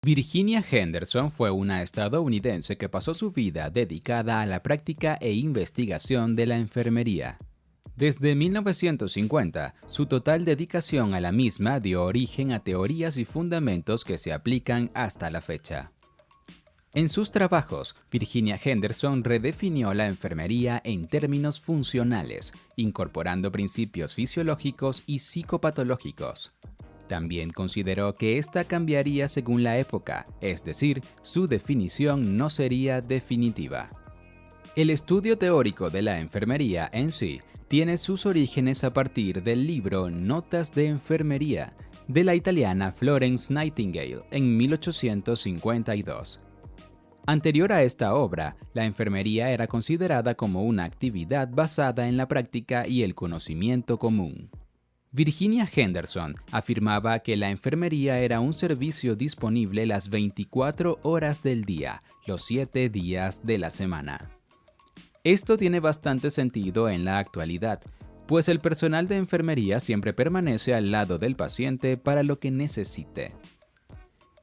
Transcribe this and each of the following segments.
Virginia Henderson fue una estadounidense que pasó su vida dedicada a la práctica e investigación de la enfermería. Desde 1950, su total dedicación a la misma dio origen a teorías y fundamentos que se aplican hasta la fecha. En sus trabajos, Virginia Henderson redefinió la enfermería en términos funcionales, incorporando principios fisiológicos y psicopatológicos. También consideró que esta cambiaría según la época, es decir, su definición no sería definitiva. El estudio teórico de la enfermería en sí tiene sus orígenes a partir del libro Notas de Enfermería de la italiana Florence Nightingale en 1852. Anterior a esta obra, la enfermería era considerada como una actividad basada en la práctica y el conocimiento común. Virginia Henderson afirmaba que la enfermería era un servicio disponible las 24 horas del día, los 7 días de la semana. Esto tiene bastante sentido en la actualidad, pues el personal de enfermería siempre permanece al lado del paciente para lo que necesite.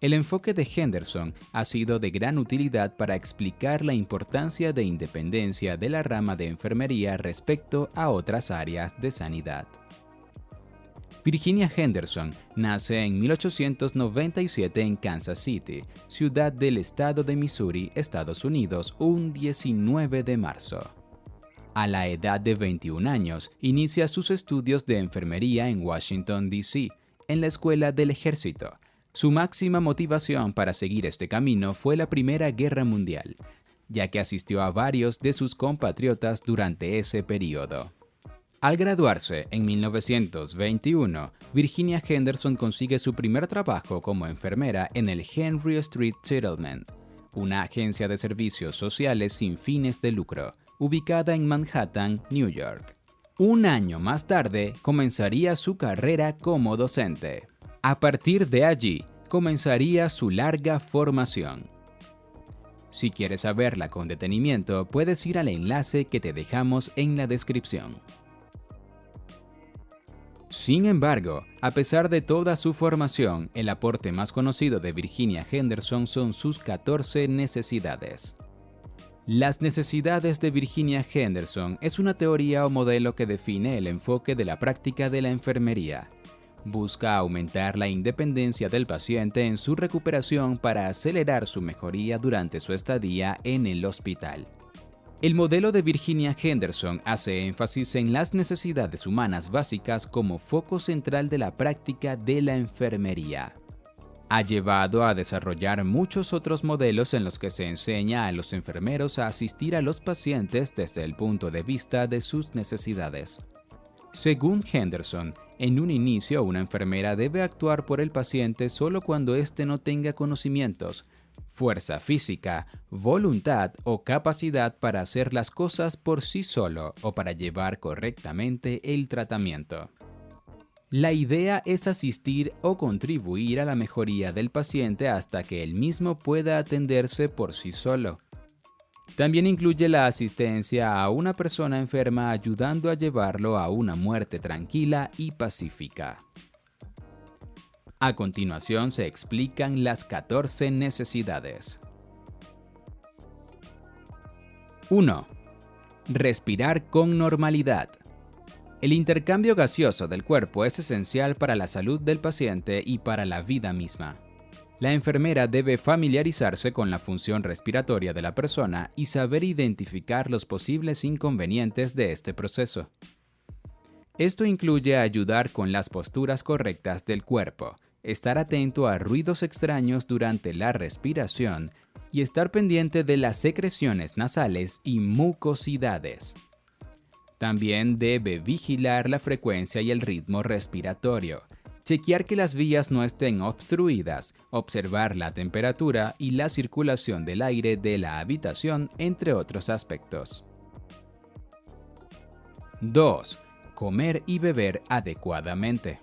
El enfoque de Henderson ha sido de gran utilidad para explicar la importancia de independencia de la rama de enfermería respecto a otras áreas de sanidad. Virginia Henderson nace en 1897 en Kansas City, ciudad del estado de Missouri, Estados Unidos, un 19 de marzo. A la edad de 21 años, inicia sus estudios de enfermería en Washington, D.C., en la Escuela del Ejército. Su máxima motivación para seguir este camino fue la Primera Guerra Mundial, ya que asistió a varios de sus compatriotas durante ese periodo. Al graduarse en 1921, Virginia Henderson consigue su primer trabajo como enfermera en el Henry Street Settlement, una agencia de servicios sociales sin fines de lucro, ubicada en Manhattan, New York. Un año más tarde, comenzaría su carrera como docente. A partir de allí, comenzaría su larga formación. Si quieres saberla con detenimiento, puedes ir al enlace que te dejamos en la descripción. Sin embargo, a pesar de toda su formación, el aporte más conocido de Virginia Henderson son sus 14 necesidades. Las necesidades de Virginia Henderson es una teoría o modelo que define el enfoque de la práctica de la enfermería. Busca aumentar la independencia del paciente en su recuperación para acelerar su mejoría durante su estadía en el hospital. El modelo de Virginia Henderson hace énfasis en las necesidades humanas básicas como foco central de la práctica de la enfermería. Ha llevado a desarrollar muchos otros modelos en los que se enseña a los enfermeros a asistir a los pacientes desde el punto de vista de sus necesidades. Según Henderson, en un inicio una enfermera debe actuar por el paciente solo cuando éste no tenga conocimientos, fuerza física, voluntad o capacidad para hacer las cosas por sí solo o para llevar correctamente el tratamiento. La idea es asistir o contribuir a la mejoría del paciente hasta que él mismo pueda atenderse por sí solo. También incluye la asistencia a una persona enferma ayudando a llevarlo a una muerte tranquila y pacífica. A continuación se explican las 14 necesidades. 1. Respirar con normalidad. El intercambio gaseoso del cuerpo es esencial para la salud del paciente y para la vida misma. La enfermera debe familiarizarse con la función respiratoria de la persona y saber identificar los posibles inconvenientes de este proceso. Esto incluye ayudar con las posturas correctas del cuerpo, estar atento a ruidos extraños durante la respiración y estar pendiente de las secreciones nasales y mucosidades. También debe vigilar la frecuencia y el ritmo respiratorio, chequear que las vías no estén obstruidas, observar la temperatura y la circulación del aire de la habitación, entre otros aspectos. 2. Comer y beber adecuadamente.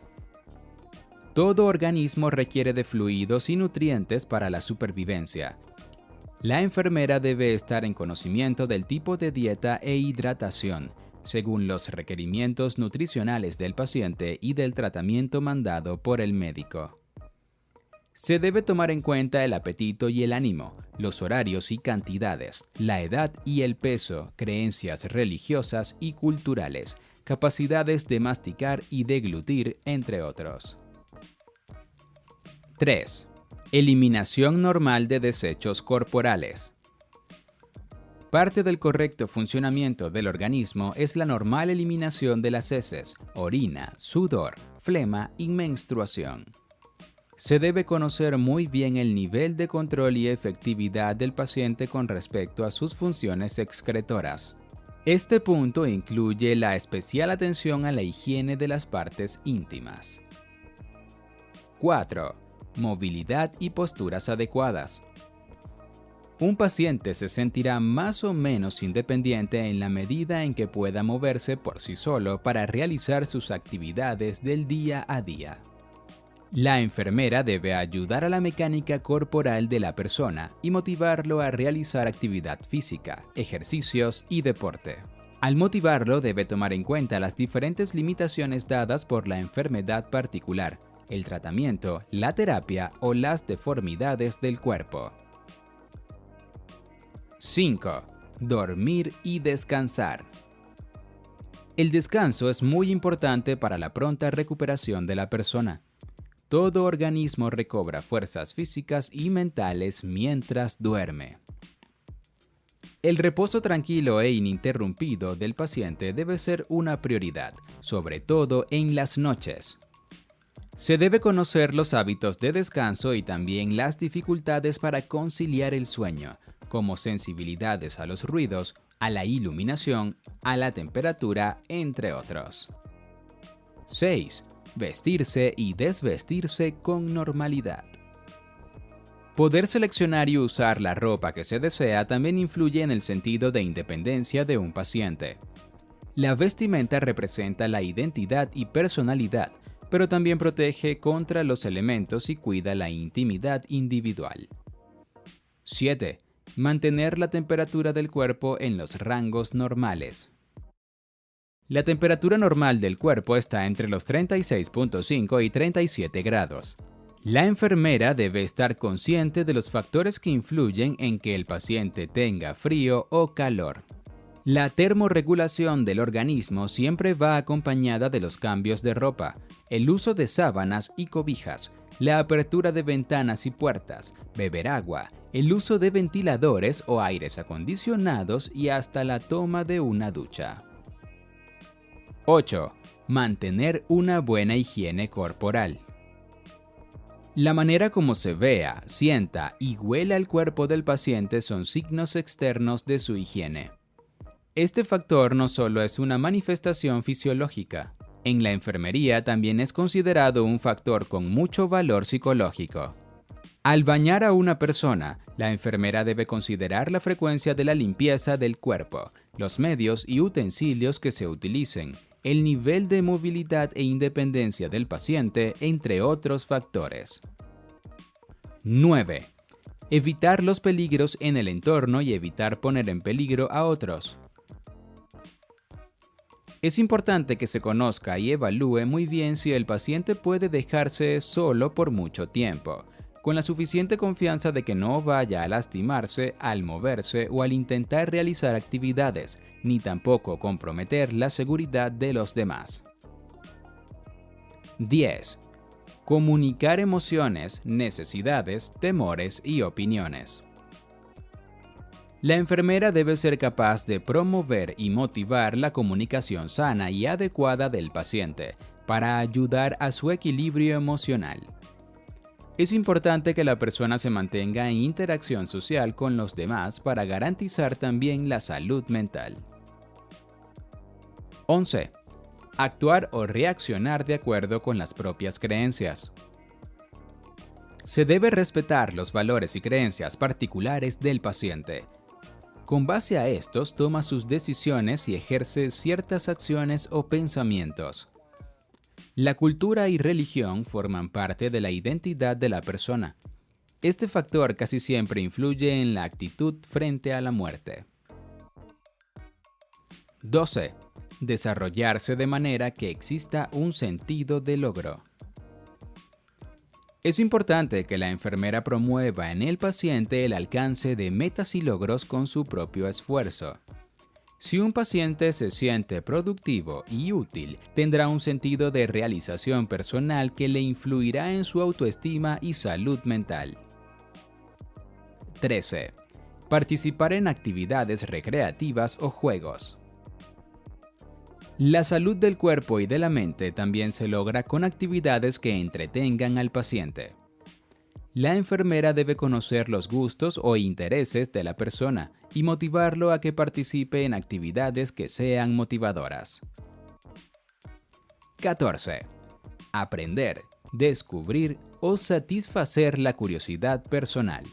Todo organismo requiere de fluidos y nutrientes para la supervivencia. La enfermera debe estar en conocimiento del tipo de dieta e hidratación, según los requerimientos nutricionales del paciente y del tratamiento mandado por el médico. Se debe tomar en cuenta el apetito y el ánimo, los horarios y cantidades, la edad y el peso, creencias religiosas y culturales, capacidades de masticar y deglutir, entre otros. 3. Eliminación normal de desechos corporales. Parte del correcto funcionamiento del organismo es la normal eliminación de las heces, orina, sudor, flema y menstruación. Se debe conocer muy bien el nivel de control y efectividad del paciente con respecto a sus funciones excretoras. Este punto incluye la especial atención a la higiene de las partes íntimas. 4. Movilidad y posturas adecuadas. Un paciente se sentirá más o menos independiente en la medida en que pueda moverse por sí solo para realizar sus actividades del día a día. La enfermera debe ayudar a la mecánica corporal de la persona y motivarlo a realizar actividad física, ejercicios y deporte. Al motivarlo debe tomar en cuenta las diferentes limitaciones dadas por la enfermedad particular, el tratamiento, la terapia o las deformidades del cuerpo. 5. Dormir y descansar. El descanso es muy importante para la pronta recuperación de la persona. Todo organismo recobra fuerzas físicas y mentales mientras duerme. El reposo tranquilo e ininterrumpido del paciente debe ser una prioridad, sobre todo en las noches. Se debe conocer los hábitos de descanso y también las dificultades para conciliar el sueño, como sensibilidades a los ruidos, a la iluminación, a la temperatura, entre otros. 6. Vestirse y desvestirse con normalidad. Poder seleccionar y usar la ropa que se desea también influye en el sentido de independencia de un paciente. La vestimenta representa la identidad y personalidad, pero también protege contra los elementos y cuida la intimidad individual. 7. Mantener la temperatura del cuerpo en los rangos normales. La temperatura normal del cuerpo está entre los 36.5 y 37 grados. La enfermera debe estar consciente de los factores que influyen en que el paciente tenga frío o calor. La termorregulación del organismo siempre va acompañada de los cambios de ropa, el uso de sábanas y cobijas, la apertura de ventanas y puertas, beber agua, el uso de ventiladores o aires acondicionados y hasta la toma de una ducha. 8. Mantener una buena higiene corporal. La manera como se vea, sienta y huela el cuerpo del paciente son signos externos de su higiene. Este factor no solo es una manifestación fisiológica, en la enfermería también es considerado un factor con mucho valor psicológico. Al bañar a una persona, la enfermera debe considerar la frecuencia de la limpieza del cuerpo, los medios y utensilios que se utilicen, el nivel de movilidad e independencia del paciente, entre otros factores. 9. Evitar los peligros en el entorno y evitar poner en peligro a otros. Es importante que se conozca y evalúe muy bien si el paciente puede dejarse solo por mucho tiempo, con la suficiente confianza de que no vaya a lastimarse al moverse o al intentar realizar actividades, ni tampoco comprometer la seguridad de los demás. 10. Comunicar emociones, necesidades, temores y opiniones. La enfermera debe ser capaz de promover y motivar la comunicación sana y adecuada del paciente para ayudar a su equilibrio emocional. Es importante que la persona se mantenga en interacción social con los demás para garantizar también la salud mental. 11. Actuar o reaccionar de acuerdo con las propias creencias. Se debe respetar los valores y creencias particulares del paciente. Con base a estos, toma sus decisiones y ejerce ciertas acciones o pensamientos. La cultura y religión forman parte de la identidad de la persona. Este factor casi siempre influye en la actitud frente a la muerte. 12. Desarrollarse de manera que exista un sentido de logro. Es importante que la enfermera promueva en el paciente el alcance de metas y logros con su propio esfuerzo. Si un paciente se siente productivo y útil, tendrá un sentido de realización personal que le influirá en su autoestima y salud mental. 13. Participar en actividades recreativas o juegos. La salud del cuerpo y de la mente también se logra con actividades que entretengan al paciente. La enfermera debe conocer los gustos o intereses de la persona y motivarlo a que participe en actividades que sean motivadoras. 14. Aprender, descubrir o satisfacer la curiosidad personal.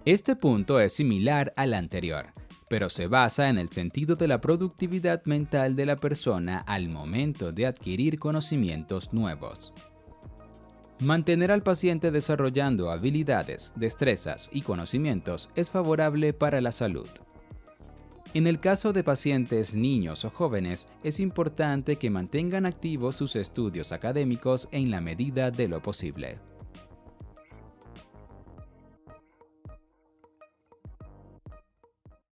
Este punto es similar al anterior, pero se basa en el sentido de la productividad mental de la persona al momento de adquirir conocimientos nuevos. Mantener al paciente desarrollando habilidades, destrezas y conocimientos es favorable para la salud. En el caso de pacientes niños o jóvenes, es importante que mantengan activos sus estudios académicos en la medida de lo posible.